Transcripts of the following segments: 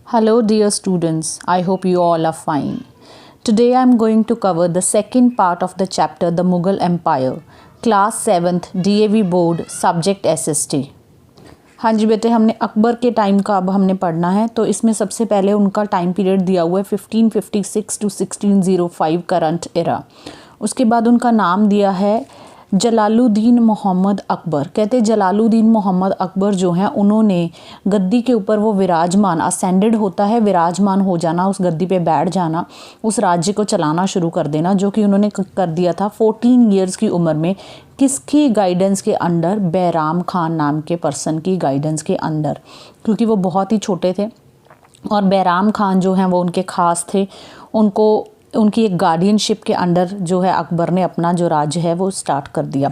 Hello dear students, I hope you all are fine. Today I am going to cover the second part of the chapter The Mughal Empire, class 7th DAV board subject SST. हाँ जी बेटे, हमने अकबर के time का अब हमने पढ़ना है। तो इसमें सबसे पहले उनका टाइम पीरियड दिया हुआ है 1556 टू 1605 करंट एरा। उसके बाद उनका नाम दिया है जलालुद्दीन मोहम्मद अकबर। कहते जलालुद्दीन मोहम्मद अकबर जो हैं उन्होंने गद्दी के ऊपर वो विराजमान असेंडेड होता है, विराजमान हो जाना, उस गद्दी पे बैठ जाना, उस राज्य को चलाना शुरू कर देना, जो कि उन्होंने कर दिया था 14 ईयर्स की उम्र में। किसकी गाइडेंस के अंडर? बैराम खान नाम के पर्सन की गाइडेंस के अंडर, क्योंकि वो बहुत ही छोटे थे और बैराम खान जो हैं वो उनके ख़ास थे। उनकी एक गार्डियनशिप के अंडर जो है अकबर ने अपना जो राज्य है वो स्टार्ट कर दिया।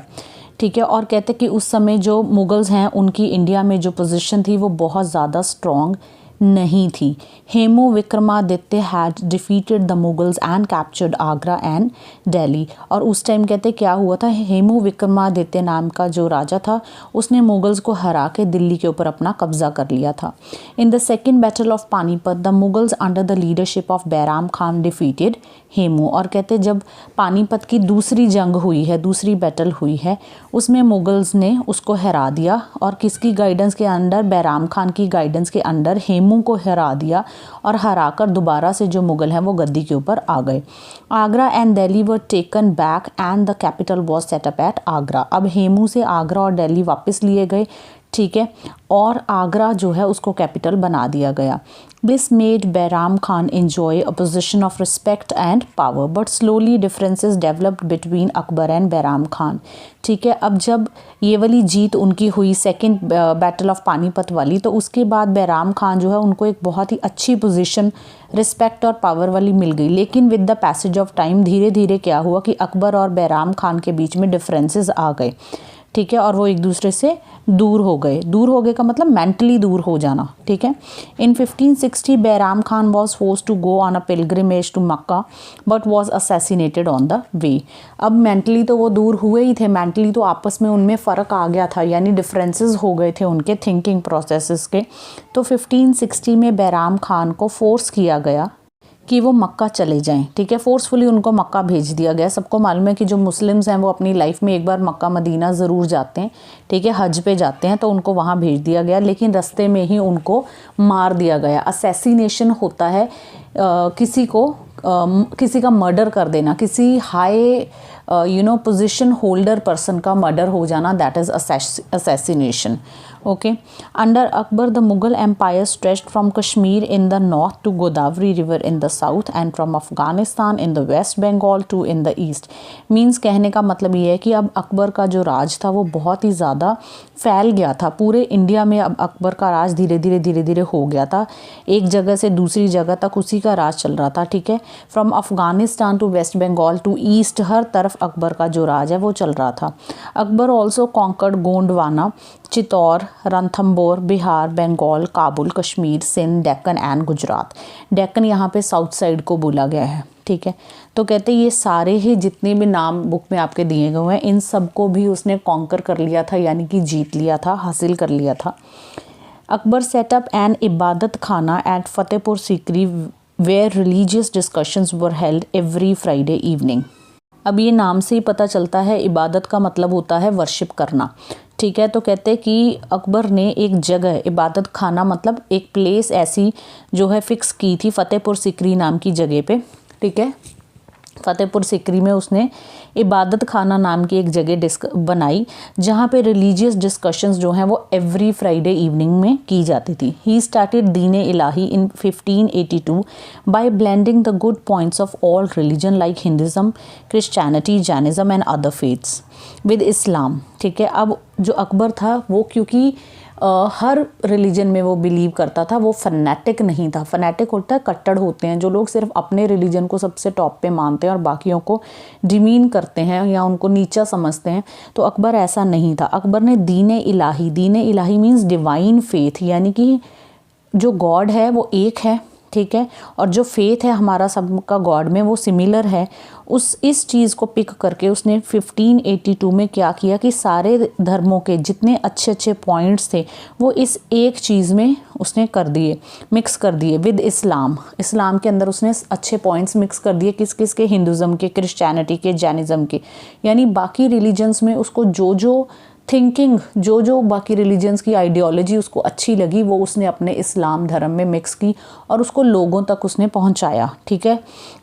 ठीक है। और कहते कि उस समय जो मुगल्स हैं उनकी इंडिया में जो पोजीशन थी वो बहुत ज़्यादा स्ट्रॉन्ग नहीं थी। Hemu Vikramaditya had defeated the Mughals and captured Agra and Delhi. और उस टाइम कहते क्या हुआ था, हेमू विक्रमादित्य नाम का जो राजा था उसने मुगल्स को हरा के दिल्ली के ऊपर अपना कब्जा कर लिया था। In the second battle of Panipat the Mughals under the leadership of Bairam Khan defeated Hemu. और कहते जब पानीपत की दूसरी जंग हुई है, दूसरी बैटल हुई है, उसमें मुगल्स ने उसको हरा दिया। और किसकी गाइडेंस के अंडर? बैराम खान की गाइडेंस के अंडर हेमू को हरा दिया और हराकर दोबारा से जो मुगल हैं वो गद्दी के ऊपर आ गए। Agra and Delhi were taken back and the capital was set up at Agra. अब हेमू से आगरा और दिल्ली वापस लिए गए। ठीक है। और आगरा जो है उसको कैपिटल बना दिया गया। This made Bairam Khan enjoy a position of respect and power, but slowly differences developed between Akbar and Bairam Khan. ठीक है। अब जब ये वाली जीत उनकी हुई सेकेंड बैटल ऑफ पानीपत वाली, तो उसके बाद बैराम खान जो है उनको एक बहुत ही अच्छी पोजीशन, रिस्पेक्ट और पावर वाली मिल गई। लेकिन with the passage of time धीरे धीरे क्या हुआ कि अकबर और बैराम खान के बीच में डिफरेंसेस आ गए। ठीक है। और वो एक दूसरे से दूर हो गए। दूर हो गए का मतलब मेंटली दूर हो जाना। ठीक है। In 1560 Bairam Khan was force to go on a pilgrimage to Mecca but was assassinated on the way. अब मेंटली तो वो दूर हुए ही थे, मेंटली तो आपस में उनमें फ़र्क आ गया था, यानी डिफरेंसेस हो गए थे उनके थिंकिंग प्रोसेसेस के। तो 1560 में बैराम खान को फोर्स किया गया कि वो मक्का चले जाएं। ठीक है। फोर्सफुली उनको मक्का भेज दिया गया। सबको मालूम है कि जो मुस्लिम्स हैं वो अपनी लाइफ में एक बार मक्का मदीना ज़रूर जाते हैं। ठीक है। हज पे जाते हैं, तो उनको वहाँ भेज दिया गया, लेकिन रास्ते में ही उनको मार दिया गया। असैसिनेशन होता है किसी का मर्डर कर देना, किसी हाई पोजीशन होल्डर पर्सन का मर्डर हो जाना, that is assassination. Okay. Under Akbar the Mughal empire stretched from Kashmir in the north to Godavari river in the south and from Afghanistan in the west Bengal to in the east. Means कहने का मतलब ये है कि अब अकबर का जो राज था वो बहुत ही ज़्यादा फैल गया था पूरे इंडिया में। अब अकबर का राज धीरे धीरे हो गया था, एक जगह से दूसरी जगह तक उसी का राज चल रहा था। ठीक है। From Afghanistan to West Bengal to east, हर तरफ अकबर का जो राज है वो चल रहा था। Akbar also conquered Gondwana, Chittor, Ranthambore, Bihar, Bengal, Kabul, Kashmir, Sindh, Deccan and Gujarat. Deccan यहाँ पे साउथ साइड को बोला गया है। ठीक है। तो कहते ये सारे ही जितने भी नाम बुक में आपके दिए गए हैं, इन सब को भी उसने कॉन्कर कर लिया था, यानी कि जीत लिया था, हासिल कर लिया था। Akbar setup an Ibadat Khana at Fatehpur Sikri where religious discussions were held every Friday evening. अब ये नाम से ही पता चलता है, इबादत का मतलब होता है वर्शिप करना। ठीक है। तो कहते कि अकबर ने एक जगह, इबादत खाना मतलब एक प्लेस ऐसी जो है फिक्स की थी फतेहपुर सीकरी नाम की जगह पे। ठीक है। फतेहपुर सीकरी में उसने इबादत खाना नाम की एक जगह बनाई, जहाँ पे रिलीजियस डिस्कशंस जो हैं वो एवरी फ्राइडे इवनिंग में की जाती थी। He started Din Ilahi in 1582 by blending the good points of all religion like Hinduism, Christianity, Jainism and other faiths with Islam. ठीक है। अब जो अकबर था वो क्योंकि हर रिलीजन में वो बिलीव करता था, वो फनेटिक नहीं था। फनेटिक होता है कट्टर होते हैं जो लोग सिर्फ अपने रिलीजन को सबसे टॉप पे मानते हैं और बाकियों को डिमीन करते हैं या उनको नीचा समझते हैं। तो अकबर ऐसा नहीं था। अकबर ने दीन इलाही मीन्स डिवाइन फेथ, यानी कि जो गॉड है वो एक है। ठीक है। और जो फेथ है हमारा सबका गॉड में वो सिमिलर है, इस चीज़ को पिक करके उसने 1582 में क्या किया कि सारे धर्मों के जितने अच्छे अच्छे पॉइंट्स थे वो इस एक चीज़ में उसने कर दिए, मिक्स कर दिए विद इस्लाम। इस्लाम के अंदर उसने अच्छे पॉइंट्स मिक्स कर दिए, किस किस के, हिंदुज़म के, क्रिश्चियनिटी के, जैनिज़्म के, यानी बाकी रिलीजन्स में उसको जो थिंकिंग, जो बाकी रिलीजन्स की आइडियोलॉजी उसको अच्छी लगी वो उसने अपने इस्लाम धर्म में मिक्स की और उसको लोगों तक उसने पहुंचाया। ठीक है।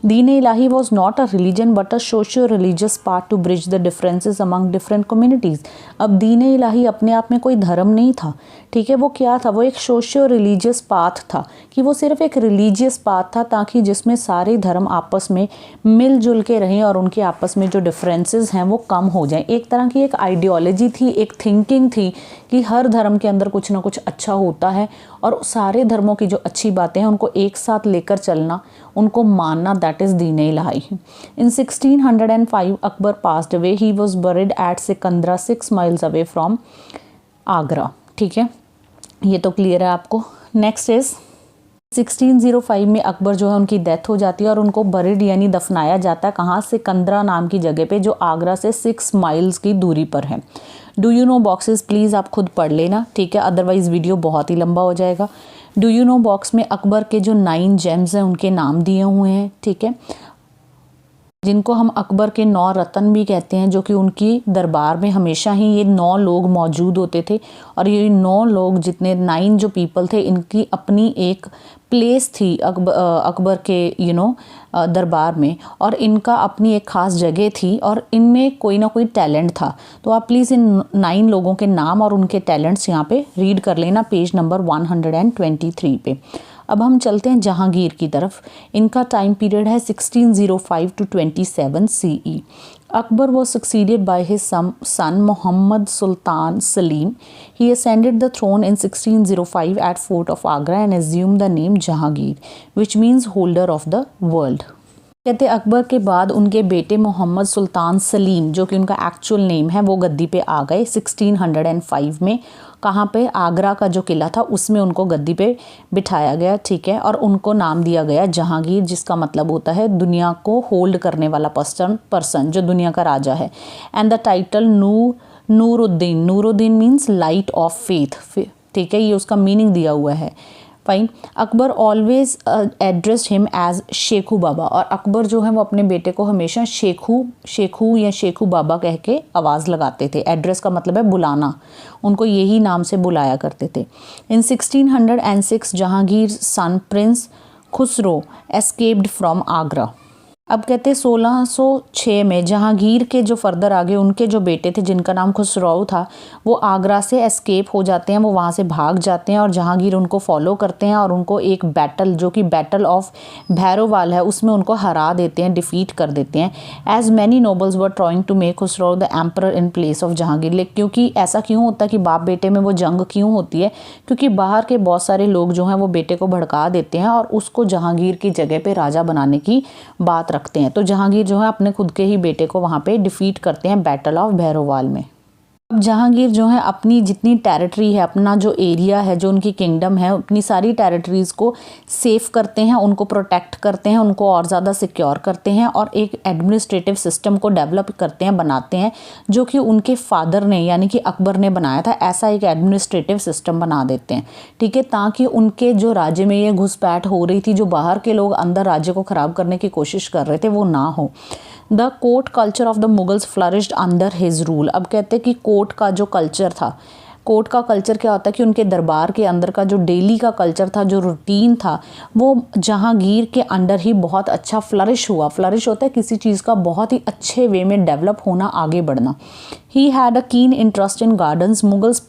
Din Ilahi was not a religion but a socio religious part to bridge the differences among different communities. अब दीन इलाही अपने आप में कोई धर्म नहीं था, ठीक है, वो क्या था, वो एक सोशियो रिलीजियस पाथ था, कि वो सिर्फ एक रिलीजियस पाथ था ताकि जिसमें सारे धर्म आपस में मिलजुल के रहें और उनके आपस में जो डिफरेंसेस हैं वो कम हो जाएं। एक तरह की एक आइडियोलॉजी थी, एक थिंकिंग थी कि हर धर्म के अंदर कुछ ना कुछ अच्छा होता है और सारे धर्मों की जो अच्छी बातें हैं उनको एक साथ लेकर चलना, उनको मानना, that is Din Ilahi. In 1605 Akbar passed away, he was buried at Sikandra 6 miles away from Agra. ठीक है, ये तो क्लियर है आपको। नेक्स्ट इज 1605 में अकबर जो है उनकी डेथ हो जाती है और उनको बरिड यानी दफनाया जाता है कहाँ, सिकंदरा नाम की जगह पे जो आगरा से 6 miles की दूरी पर है। Do you know boxes please आप खुद पढ़ लेना, ठीक है, अदरवाइज़ वीडियो बहुत ही लंबा हो जाएगा। डू यू नो बॉक्स में अकबर के जो 9 जेम्स हैं उनके नाम दिए हुए हैं, ठीक है, जिनको हम अकबर के 9 रत्न भी कहते हैं, जो कि उनकी दरबार में हमेशा ही ये 9 लोग मौजूद होते थे और ये 9 लोग जितने 9 जो पीपल थे इनकी अपनी एक प्लेस थी अकबर के दरबार में और इनका अपनी एक ख़ास जगह थी और इनमें कोई ना कोई टैलेंट था। तो आप प्लीज़ इन 9 लोगों के नाम और उनके टैलेंट्स यहाँ पे रीड कर लेना पेज नंबर 123 पे। अब हम चलते हैं जहांगीर की तरफ। इनका टाइम पीरियड है 1605 to 27 CE। Akbar was succeeded by his son Muhammad Sultan Salim. He ascended the throne in 1605 at Fort of Agra and assumed the name Jahangir, which means holder of the world. कहते अकबर के बाद उनके बेटे मोहम्मद सुल्तान सलीम, जो कि उनका actual name है, वो गद्दी पे आ गए 1605 में। कहाँ पे? आगरा का जो किला था उसमें उनको गद्दी पे बिठाया गया, ठीक है, और उनको नाम दिया गया जहांगीर, जिसका मतलब होता है दुनिया को होल्ड करने वाला पर्सन, जो दुनिया का राजा है। And the title Nuruddin, Nuruddin means light of faith, ठीक है, ये उसका मीनिंग दिया हुआ है। Fine. Akbar always addressed him as Shekhu Baba, और अकबर जो है वो अपने बेटे को हमेशा शेखू या शेखू बाबा कह के आवाज़ लगाते थे। एड्रेस का मतलब है बुलाना, उनको यही नाम से बुलाया करते थे। In 1606 Jahangir son prince Khusro escaped from Agra. अब कहते हैं 1606 में जहांगीर के जो फर्दर आगे उनके जो बेटे थे जिनका नाम खुसरो था, वो आगरा से एस्केप हो जाते हैं, वो वहाँ से भाग जाते हैं और जहांगीर उनको फॉलो करते हैं और उनको एक बैटल, जो कि बैटल ऑफ भैरोवाल है, उसमें उनको हरा देते हैं, डिफीट कर देते हैं। As many nobles were trying to make Khusrau the emperor in place of Jahangir. क्योंकि ऐसा क्यों होता है कि बाप बेटे में वो जंग क्यों होती है? क्योंकि बाहर के बहुत सारे लोग जो हैं वो बेटे को भड़का देते हैं और उसको जहांगीर की जगह पे राजा बनाने की बात रखते हैं। तो जहांगीर जो है अपने खुद के ही बेटे को वहाँ पे डिफीट करते हैं बैटल ऑफ भैरोवाल में। अब जहांगीर जो है अपनी जितनी टेरिटरी है, अपना जो एरिया है, जो उनकी किंगडम है, अपनी सारी टेरिटरीज़ को सेफ करते हैं, उनको प्रोटेक्ट करते हैं, उनको और ज़्यादा सिक्योर करते हैं और एक एडमिनिस्ट्रेटिव सिस्टम को डेवलप करते हैं, बनाते हैं, जो कि उनके फादर ने यानी कि अकबर ने बनाया था। ऐसा एक एडमिनिस्ट्रेटिव सिस्टम बना देते हैं, ठीक है, ताकि उनके जो राज्य में ये घुसपैठ हो रही थी, जो बाहर के लोग अंदर राज्य को ख़राब करने की कोशिश कर रहे थे, वो ना हो। The court culture of the Mughals flourished under his rule. अब कहते हैं कि कोर्ट का जो कल्चर था, कोर्ट का कल्चर क्या होता है कि उनके दरबार के अंदर का जो डेली का कल्चर था, जो रूटीन था, वो जहांगीर के अंडर ही बहुत अच्छा फ्लरिश हुआ। फ्लरिश होता है किसी चीज़ का बहुत ही अच्छे वे में डेवलप होना, आगे बढ़ना। He had a keen interest in gardens. Mughals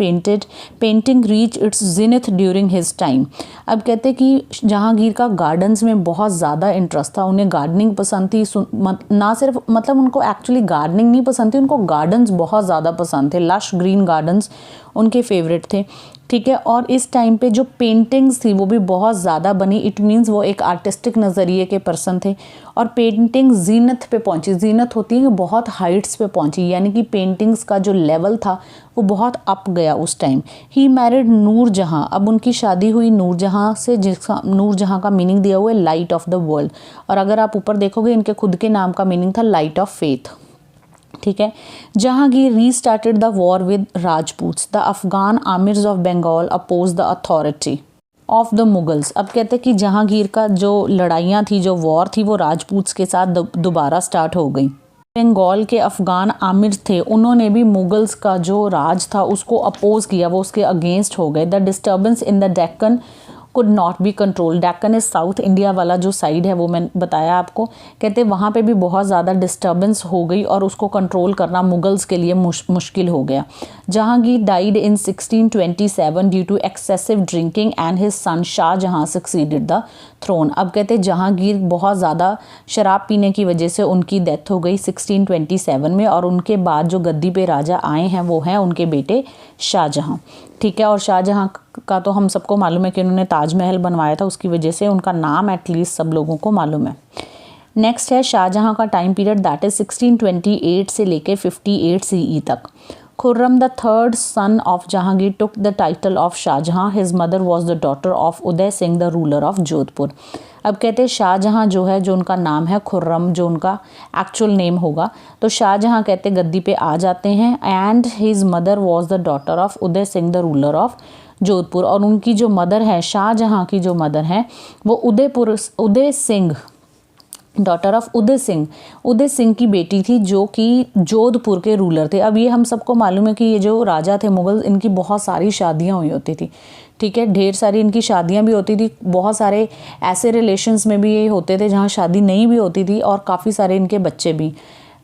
painting reached its zenith during his time. अब कहते हैं कि जहांगीर का गार्डन्स में बहुत ज़्यादा इंटरेस्ट था, उन्हें गार्डनिंग पसंद थी। ना सिर्फ मतलब उनको एक्चुअली गार्डनिंग नहीं पसंद थी, उनको गार्डन्स बहुत ज़्यादा पसंद थे, लश ग्रीन गार्डन्स उनके फेवरेट थे, ठीक है। और इस टाइम पे जो पेंटिंग्स थी वो भी बहुत ज़्यादा बनी, इट मीन्स वो एक आर्टिस्टिक नज़रिए के पर्सन थे। और पेंटिंग जीनत पे पहुंची, जीनत होती है कि बहुत हाइट्स पे पहुंची, यानी कि पेंटिंग्स का जो लेवल था वो बहुत अप गया उस टाइम। ही मैरिड नूर जहाँ, अब उनकी शादी हुई नूर जहाँ से, जिसका नूर जहाँ का मीनिंग दिया हुआ है लाइट ऑफ द वर्ल्ड, और अगर आप ऊपर देखोगे इनके खुद के नाम का मीनिंग था लाइट ऑफ फेथ, ठीक है। Jahangir restarted the war with Rajputs, the Afghan amirs of Bengal oppose the authority of the Mughals. अब कहते हैं कि जहांगीर का जो लड़ाइयाँ थी, जो वॉर थी, वो राजपूट्स के साथ दोबारा स्टार्ट हो गई। बंगाल के अफगान आमिर थे, उन्होंने भी मुगल्स का जो राज था उसको अपोज किया, वो उसके अगेंस्ट हो गए। The disturbance in the Deccan could not be control, Deccan is south India वाला जो साइड है वो मैंने बताया आपको, कहते वहाँ पे भी बहुत ज़्यादा डिस्टर्बेंस हो गई और उसको कंट्रोल करना मुगल्स के लिए मुश्किल हो गया। Jahangir died in 1627 due to excessive drinking and his son Shahjahan succeeded the throne. अब कहते जहांगीर बहुत ज़्यादा शराब पीने की वजह से उनकी डेथ हो गई 1627 में, और उनके बाद जो गद्दी पे राजा आए हैं वो हैं उनके बेटे शाहजहां, ठीक है। और शाहजहां का तो हम सबको मालूम है कि उन्होंने ताजमहल बनवाया था, उसकी वजह से उनका नाम एटलीस्ट सब लोगों को मालूम है। नेक्स्ट है शाहजहां का टाइम पीरियड, दैट इज 1628 से लेके 58 CE तक। Khurram the third son of Jahangir took the title of Shahjahan, his mother was the daughter of Uday Singh the ruler of Jodhpur. अब कहते हैं शाहजहां जो है, जो उनका नाम है खुर्रम, जो उनका एक्चुअल नेम होगा, तो शाहजहां कहते गद्दी पे आ जाते हैं। And his mother was the daughter of Uday Singh the ruler of Jodhpur, और उनकी जो मदर है, शाहजहां की जो मदर है वो उदय सिंह, डॉटर ऑफ उदय सिंह की बेटी थी, जो कि जोधपुर के रूलर थे। अब ये हम सबको मालूम है कि ये जो राजा थे मुगल, इनकी बहुत सारी शादियां हुई होती थी, ठीक है। ढेर सारी इनकी शादियां भी होती थी, बहुत सारे ऐसे रिलेशंस में भी ये होते थे जहाँ शादी नहीं भी होती थी, और काफ़ी सारे इनके बच्चे भी।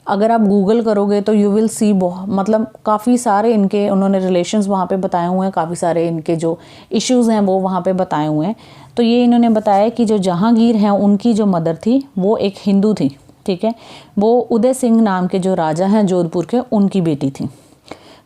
अगर आप गूगल करोगे तो यू विल सी मतलब काफ़ी सारे इनके उन्होंने रिलेशंस वहाँ पे बताए हुए हैं, काफ़ी सारे इनके जो इश्यूज़ हैं वो वहाँ पे बताए हुए हैं। तो ये इन्होंने बताया कि जो जहांगीर हैं उनकी जो मदर थी वो एक हिंदू थी, ठीक है। वो उदय सिंह नाम के जो राजा हैं जोधपुर के, उनकी बेटी थी।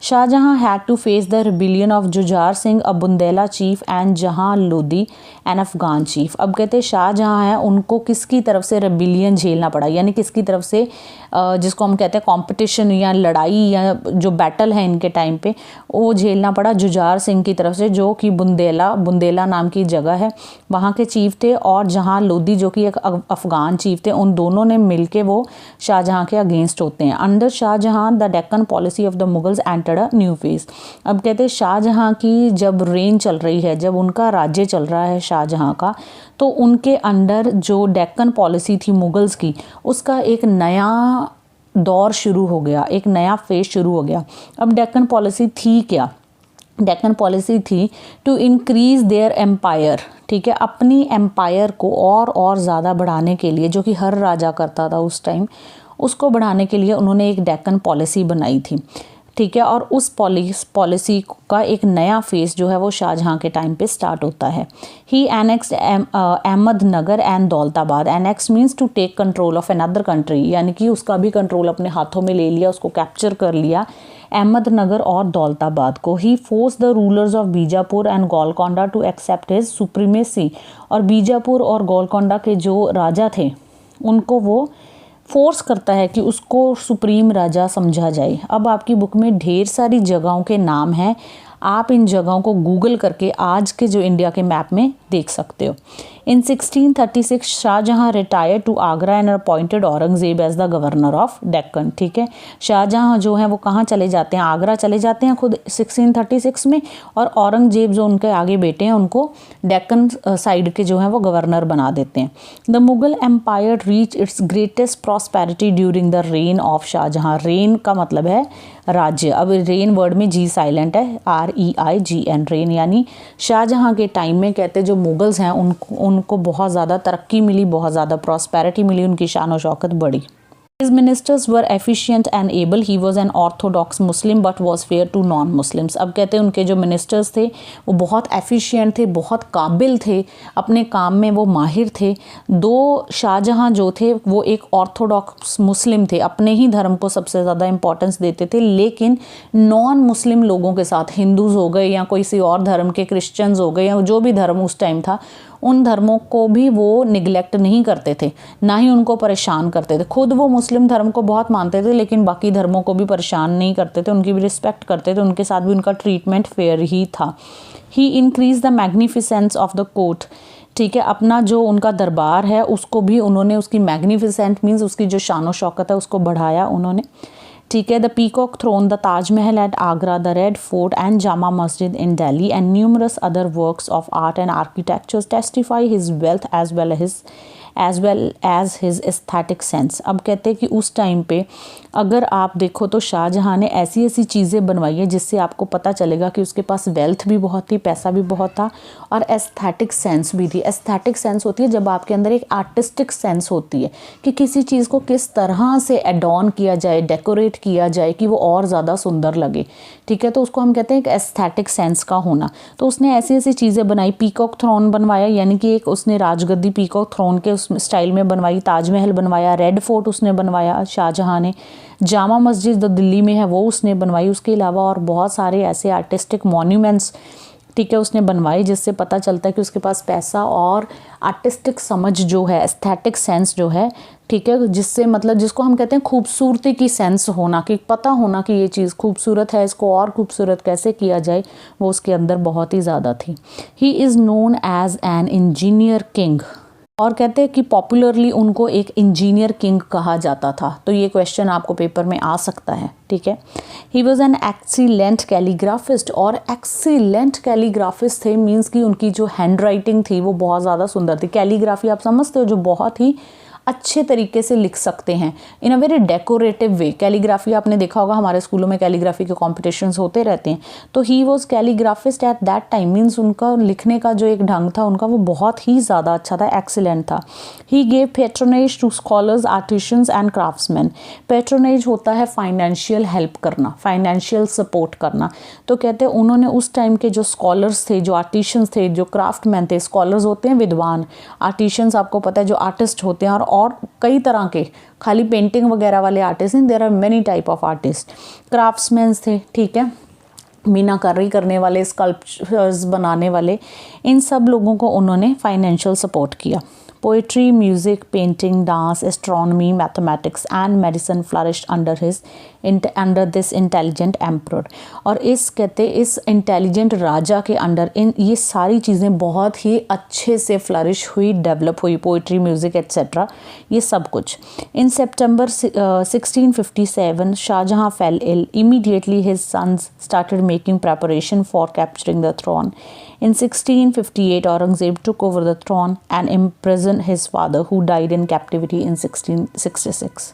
Shahjahan had to face the rebellion of Jujhar Singh, a Bundela chief, and Jahan Lodi N Afghan chief. अब कहते हैं शाहजहां हैं, उनको किसकी तरफ से रिबिलियन झेलना पड़ा, यानी किसकी तरफ से, जिसको हम कहते हैं कंपटीशन या लड़ाई या जो बैटल है इनके टाइम पे, वो झेलना पड़ा जुजार सिंह की तरफ से, जो कि बुंदेला नाम की जगह है, वहाँ के चीफ थे। और जहां लोदी जो कि एक अफगान चीफ थे, उन दोनों ने मिलके वो शाहजहां के अगेंस्ट होते हैं। Under Shahjahan the Deccan policy of the Mughals entered a new phase. अब कहते हैं शाहजहां की जब रेन चल रही है, जब उनका राज्य चल रहा है शाहजहां का, तो उनके अंडर जो डेक्कन पॉलिसी थी मुगल्स की, उसका एक नया दौर शुरू हो गया, एक नया फेज शुरू हो गया। अब डेक्कन पॉलिसी थी क्या? डेक्कन पॉलिसी थी टू इंक्रीज देयर एम्पायर, ठीक है, अपनी एम्पायर को और ज़्यादा बढ़ाने के लिए, जो कि हर राजा करता था उस टाइम, उसको बढ़ाने के लिए उन्होंने एक डेक्कन पॉलिसी बनाई थी, ठीक है। और उस पॉलिसी का एक नया फेज जो है वो शाहजहां के टाइम पे स्टार्ट होता है। He annexed Ahmadnagar and Daulatabad. Annex means to take control of another country, यानी कि उसका भी कंट्रोल अपने हाथों में ले लिया, उसको कैप्चर कर लिया, अहमदनगर और दौलताबाद को। He force the rulers of Bijapur and Golconda to accept his supremacy. और बीजापुर और गोलकोंडा के जो राजा थे उनको वो फोर्स करता है कि उसको सुप्रीम राजा समझा जाए। अब आपकी बुक में ढेर सारी जगहों के नाम हैं, आप इन जगहों को गूगल करके आज के जो इंडिया के मैप में देख सकते हो। In 1636 Shahjahan retired to Agra and appointed Aurangzeb as the governor of Deccan, ठीक है। शाहजहां जो है वो कहाँ चले जाते हैं? आगरा चले जाते हैं खुद 1636 में, और औरंगजेब जो उनके आगे बेटे हैं उनको डेक्कन साइड के जो हैं वो गवर्नर बना देते हैं। The Mughal empire reach its greatest prosperity during the rain of Shahjahan. Rain का मतलब है राज्य। अब रेन वर्ड में जी साइलेंट है, REIGN, रेन, यानी शाहजहां के टाइम में कहते जो मुगल्स हैं उनको बहुत ज़्यादा तरक्की मिली, बहुत ज़्यादा प्रॉस्पेरिटी मिली, उनकी शान और शौकत बढ़ी। His ministers were efficient and able. He was an orthodox Muslim but was fair to non-Muslims. अब कहते हैं उनके जो मिनिस्टर्स थे वो बहुत एफिशिएंट थे, बहुत काबिल थे, अपने काम में वो माहिर थे। दो शाहजहाँ जो थे वो एक ऑर्थोडॉक्स मुस्लिम थे, अपने ही धर्म को सबसे ज़्यादा इंपॉर्टेंस देते थे, लेकिन नॉन मुस्लिम लोगों के साथ, हिंदूज़ हो गए या किसी और धर्म के, क्रिश्चियंस हो गए या जो भी धर्म उस टाइम था, उन धर्मों को भी वो निगलेक्ट नहीं करते थे, ना ही उनको परेशान करते थे। खुद वो मुस्लिम धर्म को बहुत मानते थे लेकिन बाकी धर्मों को भी परेशान नहीं करते थे, उनकी भी रिस्पेक्ट करते थे, उनके साथ भी उनका ट्रीटमेंट फेयर ही था। He increase the magnificence of the court, ठीक है, अपना जो उनका दरबार है उसको भी उन्होंने, उसकी मैग्निफिसेंट मीन्स उसकी जो शान और शौकत है उसको बढ़ाया उन्होंने, ठीक है। The peacock throne, the Taj Mahal at Agra, the red fort and Jama Masjid in Delhi and numerous other works of art and architectures testify his wealth as well as his aesthetic sense. अब कहते हैं कि उस टाइम पे अगर आप देखो तो शाहजहाँ ने ऐसी ऐसी चीज़ें बनवाई है जिससे आपको पता चलेगा कि उसके पास वेल्थ भी बहुत थी, पैसा भी बहुत था और एस्थेटिक सेंस भी थी। एस्थेटिक सेंस होती है जब आपके अंदर एक आर्टिस्टिक सेंस होती है कि किसी चीज़ को किस तरह से एडॉन किया जाए, डेकोरेट किया जाए कि वो और ज़्यादा सुंदर लगे, ठीक है, तो उसको हम कहते हैं एक एस्थेटिक सेंस का होना। तो उसने ऐसी ऐसी चीज़ें बनाई, पीकॉक थ्रोन बनवाया, यानी कि एक उसने राजगद्दी पीकॉक थ्रोन के उस स्टाइल में बनवाई, ताजमहल बनवाया, रेड फोर्ट उसने बनवाया शाहजहाँ ने, जामा मस्जिद जो दिल्ली में है वो उसने बनवाई, उसके अलावा और बहुत सारे ऐसे आर्टिस्टिक मॉन्यूमेंट्स, ठीक है, उसने बनवाई, जिससे पता चलता है कि उसके पास पैसा और आर्टिस्टिक समझ जो है, एस्थेटिक सेंस जो है, ठीक है, जिससे मतलब जिसको हम कहते हैं खूबसूरती की सेंस होना, कि पता होना कि ये चीज़ खूबसूरत है, इसको और खूबसूरत कैसे किया जाए, वो उसके अंदर बहुत ही ज़्यादा थी। He is known as an engineer king, और कहते हैं कि पॉपुलरली उनको एक इंजीनियर किंग कहा जाता था। तो ये क्वेश्चन आपको पेपर में आ सकता है, ठीक है। ही वॉज एन एक्सीलेंट कैलीग्राफिस्ट, और एक्सीलेंट कैलीग्राफिस्ट थे मीन्स कि उनकी जो हैंड राइटिंग थी वो बहुत ज़्यादा सुंदर थी। कैलीग्राफी आप समझते हो, जो बहुत ही अच्छे तरीके से लिख सकते हैं in a very decorative way. Calligraphy आपने देखा होगा, हमारे स्कूलों में कैलीग्राफी के कॉम्पिटिशन्स होते रहते हैं। तो he was calligraphist at that time, means उनका लिखने का जो एक ढंग था उनका वो बहुत ही ज़्यादा अच्छा था, एक्सीलेंट था। He gave patronage to scholars, artisans and craftsman. Patronage होता है फाइनेंशियल हेल्प करना, फाइनेंशियल सपोर्ट करना। तो कहते हैं उन्होंने उस टाइम के जो स्कॉलर्स थे, जो आर्टिशंस थे, जो क्राफ्टमैन थे, स्कॉलर्स होते हैं विद्वान, आर्टिशंस आपको पता है जो आर्टिस्ट होते हैं, और कई तरह के, खाली पेंटिंग वगैरह वाले आर्टिस्ट हैं, there are many type of artist. Craftsman थे, ठीक है, मीनाकारी करने वाले, स्कल्पचर्स बनाने वाले, इन सब लोगों को उन्होंने फाइनेंशियल सपोर्ट किया। Poetry, music, painting, dance, astronomy, mathematics and medicine flourished under this intelligent emperor. और इस कहते इस इंटेलिजेंट राजा के अंडर इन ये सारी चीज़ें बहुत ही अच्छे से फ्लरिश हुई, डेवलप हुई, पोइट्री, म्यूज़िक एट्सेट्रा, ये सब कुछ। In September 1657 Shahjahan fell ill. Immediately his sons started making preparation for capturing the throne. In 1658, Aurangzeb took over the throne and imprisoned his father, who died in captivity in 1666.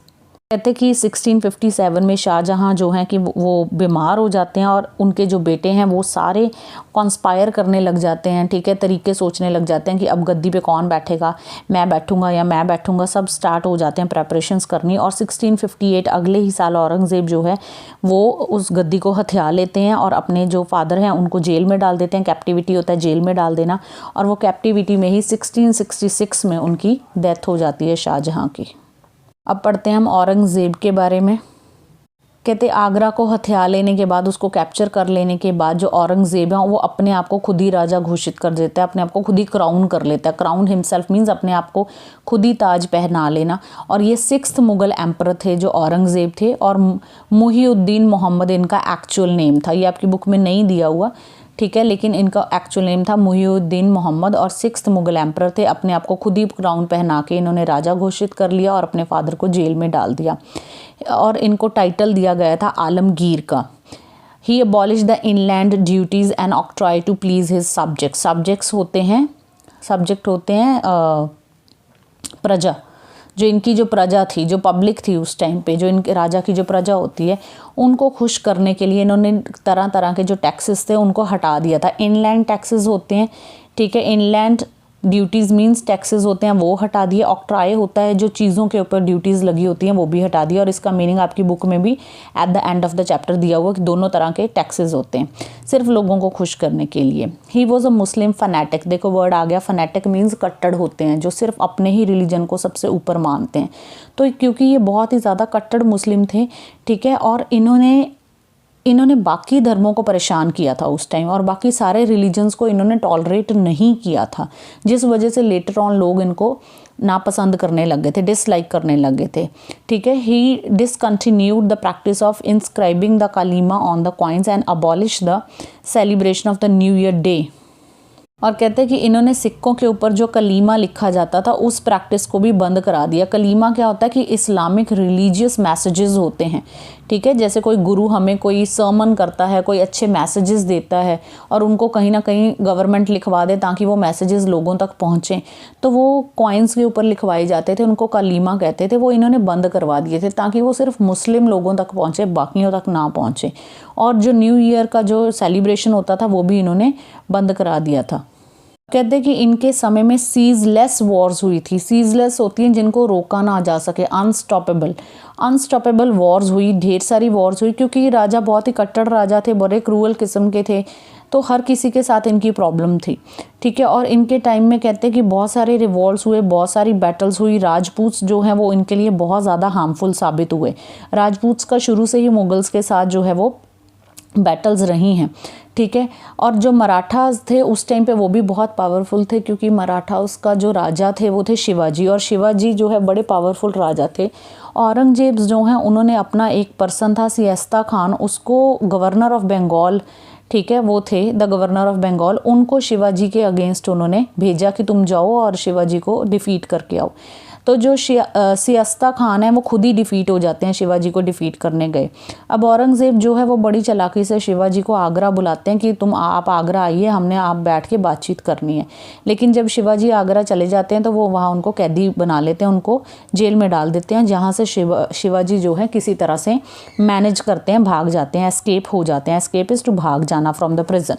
कहते कि 1657 में शाहजहाँ जो हैं कि वो बीमार हो जाते हैं और उनके जो बेटे हैं वो सारे कॉन्स्पायर करने लग जाते हैं, ठीक है, तरीके सोचने लग जाते हैं कि अब गद्दी पे कौन बैठेगा, मैं बैठूंगा या मैं बैठूंगा, सब स्टार्ट हो जाते हैं प्रेपरेशंस करनी। और 1658 अगले ही साल औरंगज़ेब जो है वो उस गद्दी को हथिया लेते हैं और अपने जो फादर हैं उनको जेल में डाल देते हैं। कैप्टिविटी होता है जेल में डाल देना, और वो कैप्टिविटी में ही 1666 में उनकी डेथ हो जाती है शाहजहाँ की। अब पढ़ते हैं हम औरंगज़ेब के बारे में। कहते आगरा को हथिया लेने के बाद, उसको कैप्चर कर लेने के बाद जो औरंगज़ेब है वो अपने आप को खुद ही राजा घोषित कर देता है, अपने आप को खुद ही क्राउन कर लेता है। क्राउन हिमसेल्फ मीन्स अपने आप को खुद ही ताज पहना लेना। और ये 6th मुग़ल एम्परर थे जो औरंगज़ेब थे, और मुहीउद्दीन मोहम्मद इनका एक्चुअल नेम था। ये आपकी बुक में नहीं दिया हुआ, ठीक है, लेकिन इनका एक्चुअल नेम था मुहीउद्दीन मोहम्मद, और 6th मुग़ल एम्परर थे। अपने आप को खुद ही क्राउन पहना के इन्होंने राजा घोषित कर लिया और अपने फादर को जेल में डाल दिया, और इनको टाइटल दिया गया था आलमगीर का। He abolish the inland duties and octroi to please his subjects. Subject होते हैं प्रजा, जो इनकी जो प्रजा थी, जो पब्लिक थी उस टाइम पे, जो इनके राजा की जो प्रजा होती है, उनको खुश करने के लिए इन्होंने तरह तरह के जो टैक्सेस थे उनको हटा दिया था। इनलैंड टैक्सेस होते हैं, ठीक है, इनलैंड ड्यूटीज़ मीन्स टैक्सेस होते हैं वो हटा दिए, ऑक्ट्राय होता है जो चीज़ों के ऊपर ड्यूटीज़ लगी होती हैं वो भी हटा दिया। और इसका मीनिंग आपकी बुक में भी at the end of the chapter दिया हुआ कि दोनों तरह के टैक्सेस होते हैं सिर्फ लोगों को खुश करने के लिए। ही वॉज अ मुस्लिम फनेटिक, देखो वर्ड आ गया, फनेटिक मीन्स कट्टर होते हैं जो सिर्फ अपने ही रिलीजन को सबसे ऊपर मानते हैं। तो क्योंकि ये बहुत ही ज़्यादा कट्टर मुस्लिम थे, ठीक है, और इन्होंने बाकी धर्मों को परेशान किया था उस टाइम, और बाकी सारे रिलीजन्स को इन्होंने टॉलरेट नहीं किया था, जिस वजह से लेटर ऑन लोग इनको नापसंद करने लग गए थे, डिसलाइक करने लग गए थे, ठीक है। He discontinued the practice of inscribing the kalima on the coins and abolish the celebration of the new year day. और कहते हैं कि इन्होंने सिक्कों के ऊपर जो कलीमा लिखा जाता था उस प्रैक्टिस को भी बंद करा दिया। कलीमा क्या होता है कि इस्लामिक रिलीजियस मैसेजेस होते हैं, ठीक है, जैसे कोई गुरु हमें कोई सर्मन करता है, कोई अच्छे मैसेजेस देता है और उनको कहीं ना कहीं गवर्नमेंट लिखवा दे ताकि वो मैसेजेस लोगों तक पहुँचें, तो वो कॉइन्स के ऊपर लिखवाए जाते थे, उनको कलीमा कहते थे। वो इन्होंने बंद करवा दिए थे ताकि वो सिर्फ मुस्लिम लोगों तक पहुँचे, बाकियों तक ना पहुँचे। और जो न्यू ईयर का जो सेलिब्रेशन होता था वो भी इन्होंने बंद करा दिया था। कहते हैं कि इनके समय में सीजलेस वॉर्स हुई थी। सीजलेस होती हैं जिनको रोका ना जा सके, अनस्टॉपेबल वॉर्स हुई, ढेर सारी वॉर्स हुई, क्योंकि राजा बहुत ही कट्टर राजा थे, बड़े क्रूअल किस्म के थे, तो हर किसी के साथ इनकी प्रॉब्लम थी, ठीक है। और इनके टाइम में कहते हैं कि बहुत सारे रिवॉल्ट्स हुए, बहुत सारी बैटल्स हुई। राजपूत्स जो हैं वो इनके लिए बहुत ज़्यादा हार्मफुल साबित हुए। राजपूत्स का शुरू से ही मुगल्स के साथ जो है वो बैटल्स रही हैं, ठीक है। और जो मराठास थे उस टाइम पे वो भी बहुत पावरफुल थे, क्योंकि मराठास का जो राजा थे वो थे शिवाजी, और शिवाजी जो है बड़े पावरफुल राजा थे। औरंगजेब जो हैं उन्होंने अपना एक पर्सन था सियास्ता खान, उसको गवर्नर ऑफ बंगाल, ठीक है, वो थे द गवर्नर ऑफ बंगाल, उनको शिवाजी के अगेंस्ट उन्होंने भेजा कि तुम जाओ और शिवाजी को डिफीट करके आओ। तो जो सियास्ता खान है वो खुद ही डिफीट हो जाते हैं, शिवाजी को डिफीट करने गए। अब औरंगज़ेब जो है वो बड़ी चालाकी से शिवाजी को आगरा बुलाते हैं कि आप आगरा आइए, हमने आप बैठ के बातचीत करनी है। लेकिन जब शिवाजी आगरा चले जाते हैं तो वो वहाँ उनको कैदी बना लेते हैं, उनको जेल में डाल देते हैं, जहाँ से शिवाजी जो है किसी तरह से मैनेज करते हैं, भाग जाते हैं, एस्केप हो जाते हैं। एस्केप इज़ टू भाग जाना फ्रॉम द प्रिजन।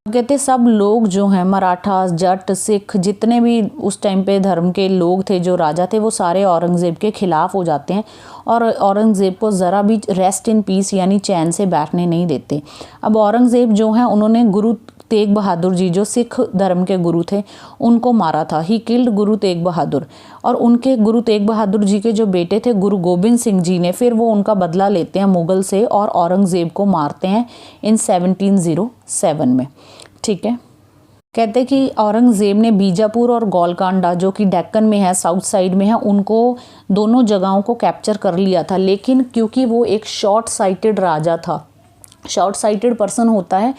कहते सब लोग जो हैं मराठा, जट, सिख, जितने भी उस टाइम पे धर्म के लोग थे, जो राजा थे, वो सारे औरंगज़ेब के ख़िलाफ़ हो जाते हैं और औरंगज़ेब को ज़रा भी रेस्ट इन पीस यानी चैन से बैठने नहीं देते। अब औरंगज़ेब जो हैं उन्होंने गुरु तेग बहादुर जी, जो सिख धर्म के गुरु थे, उनको मारा था। He killed Guru Tegh Bahadur. और उनके गुरु तेग बहादुर जी के जो बेटे थे गुरु गोबिंद सिंह जी ने फिर वो उनका बदला लेते हैं मुग़ल से और औरंगज़ेब को मारते हैं इन 1707 में, ठीक है। कहते हैं कि औरंगज़ेब ने बीजापुर और गोलकांडा जो कि डेक्कन में है, साउथ साइड में है, उनको दोनों जगहों को कैप्चर कर लिया था। लेकिन क्योंकि वो एक शॉर्ट साइटेड राजा था, शॉर्ट साइटेड पर्सन होता है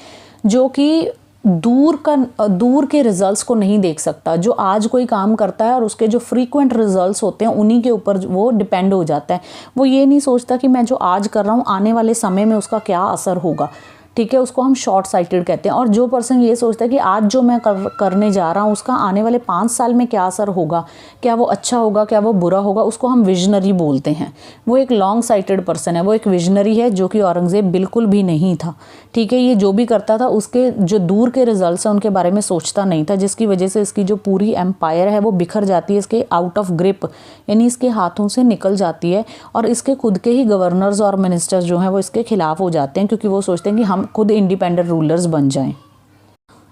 जो कि दूर के रिजल्ट्स को नहीं देख सकता। जो आज कोई काम करता है और उसके जो फ्रीक्वेंट रिजल्ट्स होते हैं उन्हीं के ऊपर वो डिपेंड हो जाता है। वो ये नहीं सोचता कि मैं जो आज कर रहा हूँ आने वाले समय में उसका क्या असर होगा, ठीक है, उसको हम शॉर्ट साइटेड कहते हैं। और जो पर्सन ये सोचता है कि आज जो मैं करने जा रहा हूँ उसका आने वाले 5 साल में क्या असर होगा, क्या वो अच्छा होगा, क्या वो बुरा होगा, उसको हम विजनरी बोलते हैं। वो एक लॉन्ग साइटेड पर्सन है, वो एक विजनरी है, जो कि औरंगज़ेब बिल्कुल भी नहीं था, ठीक है। ये जो भी करता था उसके जो दूर के रिजल्ट्स हैं उनके बारे में सोचता नहीं था, जिसकी वजह से इसकी जो पूरी एम्पायर है वो बिखर जाती है, इसके आउट ऑफ ग्रिप यानी इसके हाथों से निकल जाती है। और इसके खुद के ही गवर्नर्स और मिनिस्टर्स जो हैं वो इसके खिलाफ हो जाते हैं, क्योंकि वो सोचते हैं कि हम खुद इंडिपेंडेंट रूलर्स बन जाएं।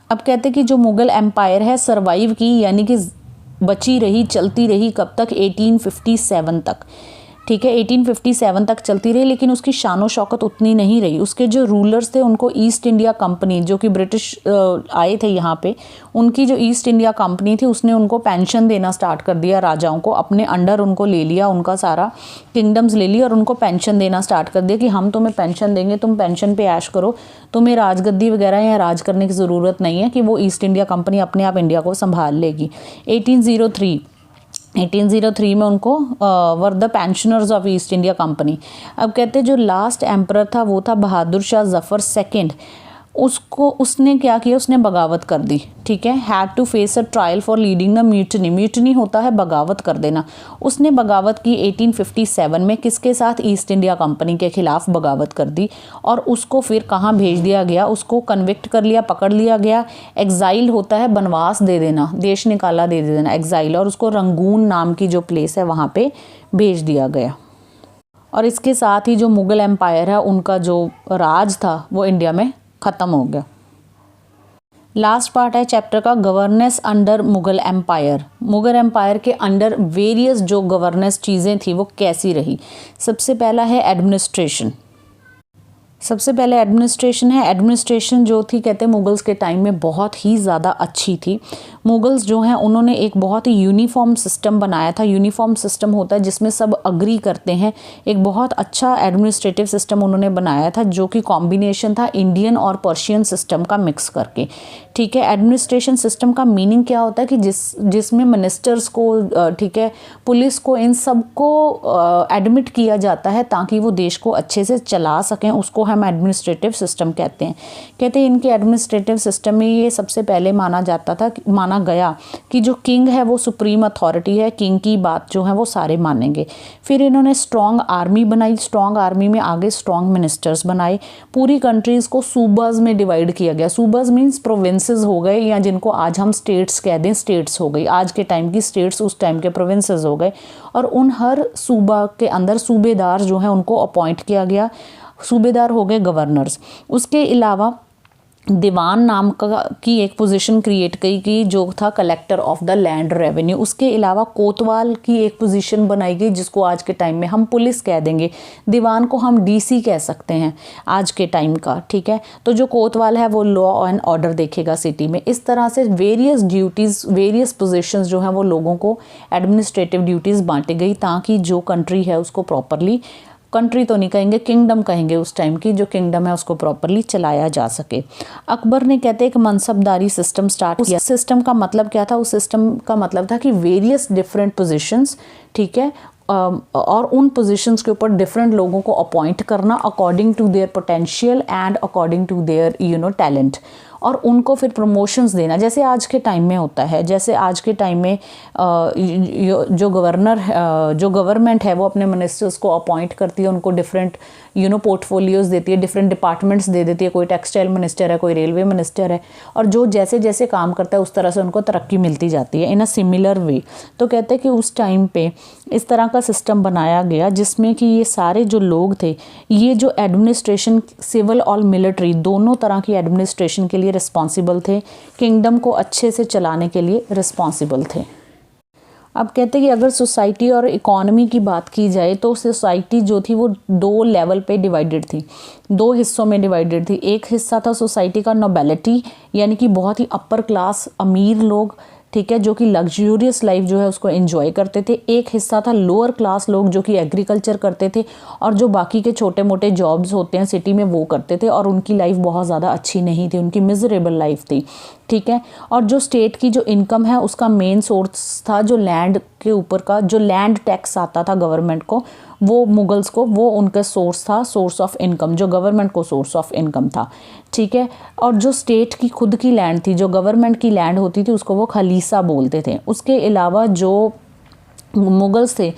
अब कहते हैं कि जो मुगल एम्पायर है सरवाइव की यानी कि बची रही, चलती रही कब तक, 1857 तक, ठीक है, 1857 तक चलती रही। लेकिन उसकी शानो शौकत उतनी नहीं रही। उसके जो रूलर्स थे उनको ईस्ट इंडिया कंपनी, जो कि ब्रिटिश आए थे यहाँ पे, उनकी जो ईस्ट इंडिया कंपनी थी उसने उनको पेंशन देना स्टार्ट कर दिया। राजाओं को अपने अंडर उनको ले लिया, उनका सारा किंगडम्स ले लिया और उनको पेंशन देना स्टार्ट कर दिया कि हम तुम्हें पेंशन देंगे, तुम पेंशन पे ऐश करो, तुम्हें राजगद्दी वगैरह या राज करने की ज़रूरत नहीं है, कि वो ईस्ट इंडिया कंपनी अपने आप इंडिया को संभाल लेगी। 1803 में उनको were the pensioners of east India company. अब कहते हैं जो लास्ट एम्परर था वो था बहादुर शाह जफ़र सेकंड। उसको उसने क्या किया, उसने बगावत कर दी, ठीक है। Had to face a trial for leading the mutiny, mutiny होता है बगावत कर देना। उसने बगावत की 1857 में, किसके साथ, ईस्ट इंडिया कंपनी के खिलाफ बगावत कर दी। और उसको फिर कहाँ भेज दिया गया, उसको कन्विक्ट कर लिया, पकड़ लिया गया। एग्जाइल होता है बनवास दे देना, देश निकाला दे देना, एग्जाइल। और उसको रंगून नाम की जो प्लेस है वहाँ पे भेज दिया गया। और इसके साथ ही जो मुग़ल एम्पायर है उनका जो राज था वो इंडिया में ख़त्म हो गया। लास्ट पार्ट है चैप्टर का, governance under Mughal empire. Mughal empire के अंडर वेरियस जो गवर्नेंस चीज़ें थी वो कैसी रही। सबसे पहला है एडमिनिस्ट्रेशन। सबसे पहले एडमिनिस्ट्रेशन है। एडमिनिस्ट्रेशन जो थी, कहते हैं मुगल्स के टाइम में बहुत ही ज़्यादा अच्छी थी। मुगल्स जो हैं उन्होंने एक बहुत ही यूनिफॉर्म सिस्टम बनाया था। यूनिफॉर्म सिस्टम होता है जिसमें सब अग्री करते हैं। एक बहुत अच्छा एडमिनिस्ट्रेटिव सिस्टम उन्होंने बनाया था जो कि कॉम्बिनेशन था इंडियन और पर्शियन सिस्टम का मिक्स करके, ठीक है। एडमिनिस्ट्रेशन सिस्टम का मीनिंग क्या होता है कि जिसमें मिनिस्टर्स को, ठीक है, पुलिस को, इन सब को एडमिट किया जाता है ताकि वो देश को अच्छे से चला सकें। उसको हम एडमिनिस्ट्रेटिव सिस्टम कहते हैं। कहते हैं इनके एडमिनिस्ट्रेटिव सिस्टम में ये सबसे पहले माना गया कि जो किंग है वो सुप्रीम अथॉरिटी है, किंग की बात जो है वो सारे मानेंगे। फिर इन्होंने स्ट्रॉन्ग आर्मी बनाई, स्ट्रॉन्ग आर्मी में आगे स्ट्रॉन्ग मिनिस्टर्स बनाए। पूरी कंट्रीज़ को सूबाज में डिवाइड किया गया। सूबाज मीन्स प्रोविंसेस हो गए, या जिनको आज हम स्टेट्स कह दें, स्टेट्स हो गई। आज के टाइम की स्टेट्स उस टाइम के प्रोविंसेस हो गए। और उन हर सूबा के अंदर सूबेदार जो हैं उनको अपॉइंट किया गया। सूबेदार हो गए गवर्नर्स। उसके अलावा दीवान नाम की एक पोजीशन क्रिएट की जो था collector of the land revenue. उसके अलावा कोतवाल की एक पोजीशन बनाई गई जिसको आज के टाइम में हम पुलिस कह देंगे। दीवान को हम डीसी कह सकते हैं आज के टाइम का, ठीक है। तो जो कोतवाल है वो लॉ एंड ऑर्डर देखेगा सिटी में। इस तरह से वेरियस ड्यूटीज़, वेरियस पोजीशंस जो हैं वो लोगों को एडमिनिस्ट्रेटिव ड्यूटीज़ बांटी गई ताकि जो कंट्री है उसको प्रॉपरली, कंट्री तो नहीं कहेंगे, किंगडम कहेंगे उस टाइम की, जो किंगडम है उसको प्रॉपरली चलाया जा सके। अकबर ने, कहते हैं, एक मनसबदारी सिस्टम स्टार्ट किया। सिस्टम का मतलब क्या था? उस सिस्टम का मतलब था कि वेरियस डिफरेंट पोजीशंस, ठीक है, और उन पोजीशंस के ऊपर डिफरेंट लोगों को अपॉइंट करना according to their potential and according to their talent, और उनको फिर प्रमोशंस देना जैसे आज के टाइम में होता है। जैसे आज के टाइम में जो गवर्नमेंट है वो अपने मिनिस्टर्स को अपॉइंट करती है, उनको डिफरेंट पोर्टफोलियोज देती है, डिफरेंट डिपार्टमेंट्स दे देती है। कोई टेक्सटाइल मिनिस्टर है, कोई रेलवे मिनिस्टर है, और जो जैसे जैसे काम करता है उस तरह से उनको तरक्की मिलती जाती है इन अ सिमिलर वे। तो कहते हैं कि उस टाइम पे इस तरह का सिस्टम बनाया गया जिसमें कि ये सारे जो लोग थे, ये जो एडमिनिस्ट्रेशन, सिविल और मिलिट्री, दोनों तरह की एडमिनिस्ट्रेशन के लिए रिस्पॉन्सिबल थे, किंगडम को अच्छे से चलाने के लिए रिस्पॉन्सिबल थे। अब कहते हैं कि अगर सोसाइटी और इकोनॉमी की बात की जाए तो सोसाइटी जो थी वो दो लेवल पे डिवाइडेड थी, दो हिस्सों में डिवाइडेड थी। एक हिस्सा था सोसाइटी का नोबेलिटी, यानी कि बहुत ही अपर क्लास अमीर लोग, ठीक है, जो कि लग्जूरियस लाइफ जो है उसको एंजॉय करते थे। एक हिस्सा था लोअर क्लास लोग जो कि एग्रीकल्चर करते थे और जो बाकी के छोटे मोटे जॉब्स होते हैं सिटी में वो करते थे, और उनकी लाइफ बहुत ज़्यादा अच्छी नहीं थी, उनकी मिजरेबल लाइफ थी, ठीक है। और जो स्टेट की जो इनकम है उसका मेन सोर्स था जो लैंड के ऊपर का जो लैंड टैक्स आता था गवर्नमेंट को, वो मुगल्स को वो उनका सोर्स था, सोर्स ऑफ इनकम, जो गवर्नमेंट को सोर्स ऑफ इनकम था, ठीक है। और जो स्टेट की खुद की लैंड थी, जो गवर्नमेंट की लैंड होती थी, उसको वो खलीसा बोलते थे। उसके अलावा जो मुगल्स थे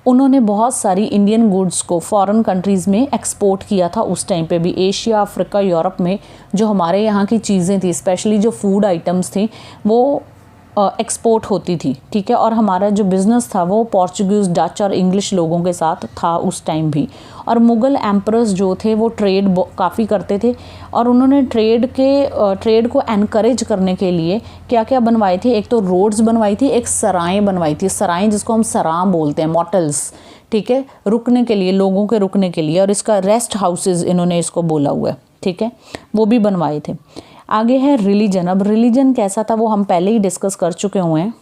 उन्होंने बहुत सारी इंडियन गुड्स को फॉरेन कंट्रीज़ में एक्सपोर्ट किया था उस टाइम पे भी। एशिया, अफ्रीका, यूरोप में जो हमारे यहाँ की चीज़ें थी, स्पेशली जो फूड आइटम्स थी, वो एक्सपोर्ट होती थी, ठीक है। और हमारा जो बिज़नेस था वो पोर्चुगीज़, डच और इंग्लिश लोगों के साथ था उस टाइम भी। और मुग़ल एम्परर्स जो थे वो ट्रेड काफ़ी करते थे, और उन्होंने ट्रेड को एनकरेज करने के लिए क्या क्या बनवाए थे? एक तो रोड्स बनवाई थी, एक सराएं बनवाई थी। सराएं जिसको हम सरां बोलते हैं, मोटल्स, ठीक है, रुकने के लिए, लोगों के रुकने के लिए, और इसका रेस्ट हाउसेज इन्होंने इसको बोला हुआ है, ठीक है, वो भी बनवाए थे। आगे है रिलीजन। अब रिलीजन कैसा था वो हम पहले ही डिस्कस कर चुके हुए हैं।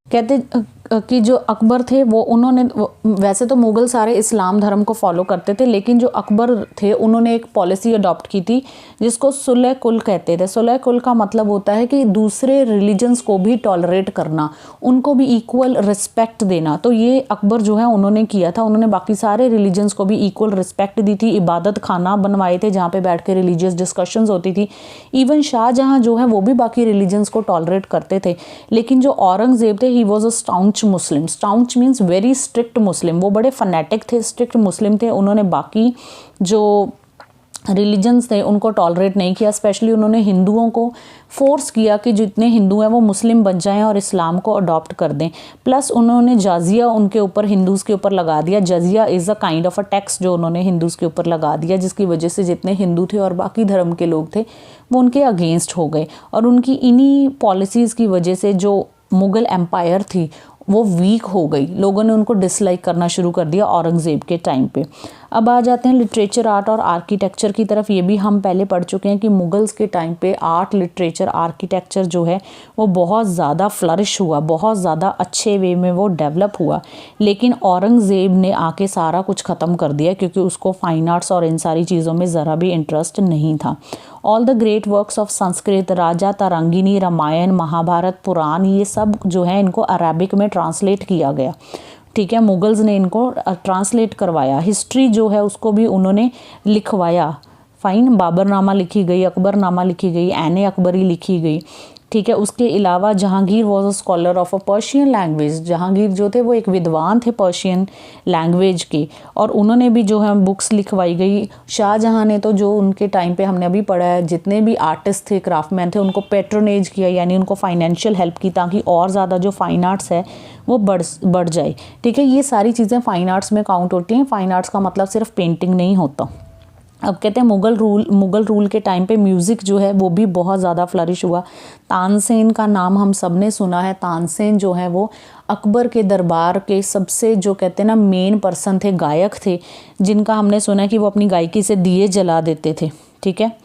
कहते कि जो अकबर थे वो उन्होंने वैसे तो मुग़ल सारे इस्लाम धर्म को फॉलो करते थे, लेकिन जो अकबर थे उन्होंने एक पॉलिसी अडॉप्ट की थी जिसको सुलह कुल कहते थे। सुलह कुल का मतलब होता है कि दूसरे रिलीजन्स को भी टॉलरेट करना, उनको भी इक्वल रिस्पेक्ट देना। तो ये अकबर जो है उन्होंने किया था। उन्होंने बाकी सारे रिलीजन्स को भी इक्वल रिस्पेक्ट दी थी। इबादत खाना बनवाए थे जहाँ पे बैठ के रिलीजियस डिस्कशंस होती थी। इवन शाहजहाँ जो है वो भी बाकी रिलीजन्स को टॉलरेट करते थे। लेकिन जो औरंगज़ेब थे, he was a staunch Muslim. Staunch means very strict Muslim. वो बड़े फनेटिक थे, स्ट्रिक्ट मुस्लिम थे। उन्होंने बाकी जो रिलीजन्स थे उनको टॉलरेट नहीं किया। स्पेशली उन्होंने हिंदुओं को फोर्स किया कि जितने हिंदू हैं वो मुस्लिम बन जाएं और इस्लाम को अडॉप्ट कर दें। प्लस उन्होंने जाजिया उनके ऊपर, हिंदूज़ के ऊपर लगा दिया। Jizya is a kind of a tax जो उन्होंने हिंदूज़ के ऊपर लगा दिया, जिसकी वजह से जितने हिंदू थे और बाकी धर्म के लोग थे वो उनके अगेंस्ट हो गए। और उनकी इन्हीं पॉलिसीज़ की वजह से जो मुग़ल एम्पायर थी वो वीक हो गई। लोगों ने उनको डिसलाइक करना शुरू कर दिया औरंगज़ेब के टाइम पे। अब आ जाते हैं लिटरेचर, आर्ट और आर्किटेक्चर की तरफ। ये भी हम पहले पढ़ चुके हैं कि मुग़ल्स के टाइम पे आर्ट, लिटरेचर, आर्किटेक्चर जो है वो बहुत ज़्यादा फ्लरिश हुआ, बहुत ज़्यादा अच्छे वे में वो डेवलप हुआ। लेकिन औरंगज़ेब ने आके सारा कुछ ख़त्म कर दिया क्योंकि उसको फाइन आर्ट्स और इन सारी चीज़ों में ज़रा भी इंटरेस्ट नहीं था। All the great works of Sanskrit, Rajatarangini, Ramayana, Mahabharata, Purana, ये सब जो है इनको अरेबिक में ट्रांसलेट किया गया। ठीक है, मुगल्स ने इनको ट्रांसलेट करवाया। हिस्ट्री जो है उसको भी उन्होंने लिखवाया। फाइन, बाबरनामा लिखी गई, अकबरनामा लिखी गई, ऐन अकबरी लिखी गई। ठीक है, उसके अलावा Jahangir was a scholar of a Persian language. Jahangir जो थे वो एक विद्वान थे पर्शियन लैंग्वेज के, और उन्होंने भी जो है बुक्स लिखवाई गई। शाहजहाँ ने तो जो उनके टाइम पे हमने अभी पढ़ा है, जितने भी आर्टिस्ट थे, क्राफ्टमैन थे, उनको पेट्रोनेज किया, यानी उनको फाइनेंशियल हेल्प की ताकि और ज़्यादा जो फाइन आर्ट्स है वो बढ़ जाए। ठीक है, ये सारी चीज़ें फाइन आर्ट्स में काउंट होती हैं। फाइन आर्ट्स का मतलब सिर्फ पेंटिंग नहीं होता। अब कहते हैं मुग़ल रूल के टाइम पे म्यूज़िक जो है वो भी बहुत ज़्यादा फ्लरिश हुआ। तानसेन का नाम हम सब ने सुना है। तानसेन जो है वो अकबर के दरबार के सबसे जो कहते हैं ना मेन पर्सन थे, गायक थे, जिनका हमने सुना है कि वो अपनी गायकी से दिए जला देते थे। ठीक है,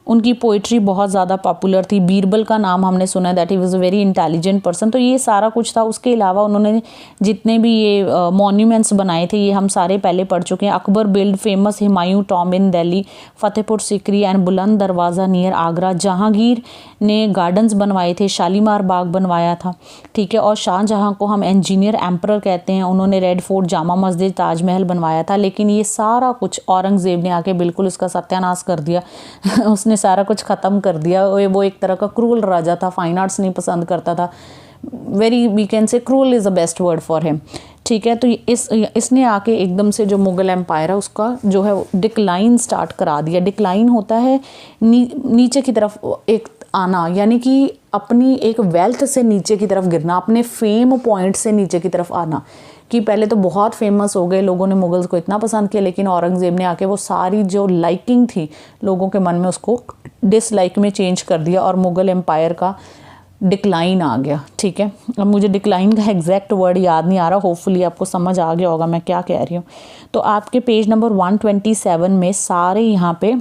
उनकी पोइट्री बहुत ज़्यादा पॉपुलर थी। बीरबल का नाम हमने सुना है, that he was a very intelligent person. तो ये सारा कुछ था। उसके अलावा उन्होंने जितने भी ये मॉन्यूमेंट्स बनाए थे ये हम सारे पहले पढ़ चुके हैं। Akbar build famous Humayun Tom in Delhi, Fatehpur Sikri and बुलंद दरवाज़ा नियर आगरा। जहांगीर ने गार्डन्स बनवाए थे, शालीमार बाग बनवाया था। ठीक है, और शाहजहाँ को हम इंजीनियर एम्परर कहते हैं। उन्होंने रेड फोर्ट, जामा मस्जिद, ताजमहल बनवाया था। लेकिन ये सारा कुछ औरंगज़ेब ने आके बिल्कुल इसका सत्यानाश कर दिया। उसने सारा कुछ ख़त्म कर दिया। वो एक तरह का क्रूअल राजा था, फाइन आर्ट्स नहीं पसंद करता था। Very, we can say cruel is the best word for him. ठीक है, तो इसने आके एकदम से जो मुग़ल एम्पायर है उसका जो है डिक्लाइन स्टार्ट करा दिया। डिक्लाइन होता है नीचे की तरफ एक आना, यानी कि अपनी एक वेल्थ से नीचे की तरफ गिरना, अपने फेम पॉइंट से नीचे की तरफ आना। कि पहले तो बहुत फेमस हो गए, लोगों ने मुग़ल्स को इतना पसंद किया, लेकिन औरंगज़ेब ने आके वो सारी जो लाइकिंग थी लोगों के मन में उसको डिसलाइक में चेंज कर दिया और मुग़ल एम्पायर का डिक्लाइन आ गया। ठीक है, अब मुझे डिक्लाइन का एग्जैक्ट वर्ड याद नहीं आ रहा, होपफुली आपको समझ आ गया होगा मैं क्या कह रही हूँ। तो आपके पेज नंबर 127 में सारे यहाँ पे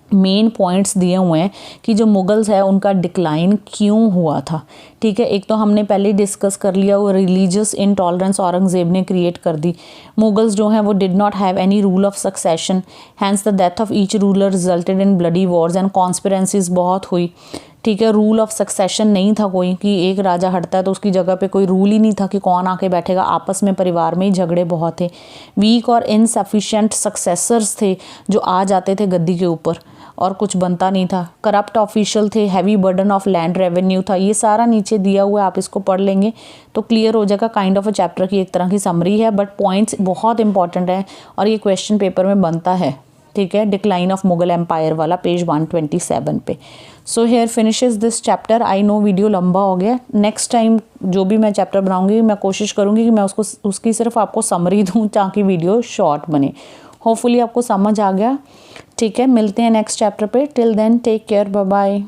मेन पॉइंट्स दिए हुए हैं कि जो मुग़ल्स है उनका डिक्लाइन क्यों हुआ था। ठीक है, एक तो हमने पहले डिस्कस कर लिया, वो रिलीजियस इनटॉलरेंस औरंगज़ेब ने क्रिएट कर दी। मुग़ल्स जो हैं वो did not have any rule of succession, hence the death of each ruler resulted in bloody wars and conspiracies बहुत हुई। ठीक है, रूल ऑफ सक्सेशन नहीं था कोई, कि एक राजा हटता है तो उसकी जगह पे कोई रूल ही नहीं था कि कौन आके बैठेगा। आपस में परिवार में ही झगड़े बहुत थे। वीक और इनसफिशिएंट सक्सेसर्स थे जो आ जाते थे गद्दी के ऊपर और कुछ बनता नहीं था। करप्ट ऑफिशियल थे, heavy burden of land revenue था। ये सारा नीचे दिया हुआ है, आप इसको पढ़ लेंगे तो क्लियर हो जाएगा। काइंड ऑफ अ चैप्टर की एक तरह की समरी है, बट पॉइंट्स बहुत इंपॉर्टेंट है और ये क्वेश्चन पेपर में बनता है। ठीक है, डिक्लाइन ऑफ मुग़ल एम्पायर वाला पेज 127 पे। So here finishes this chapter. I know video लंबा हो गया। नेक्स्ट टाइम जो भी मैं चैप्टर बनाऊंगी मैं कोशिश करूंगी कि मैं उसकी सिर्फ आपको समरी दूं ताकि वीडियो शॉर्ट बने। होपफुली आपको समझ आ गया। ठीक है, मिलते हैं नेक्स्ट चैप्टर पे। Till then take care, bye bye.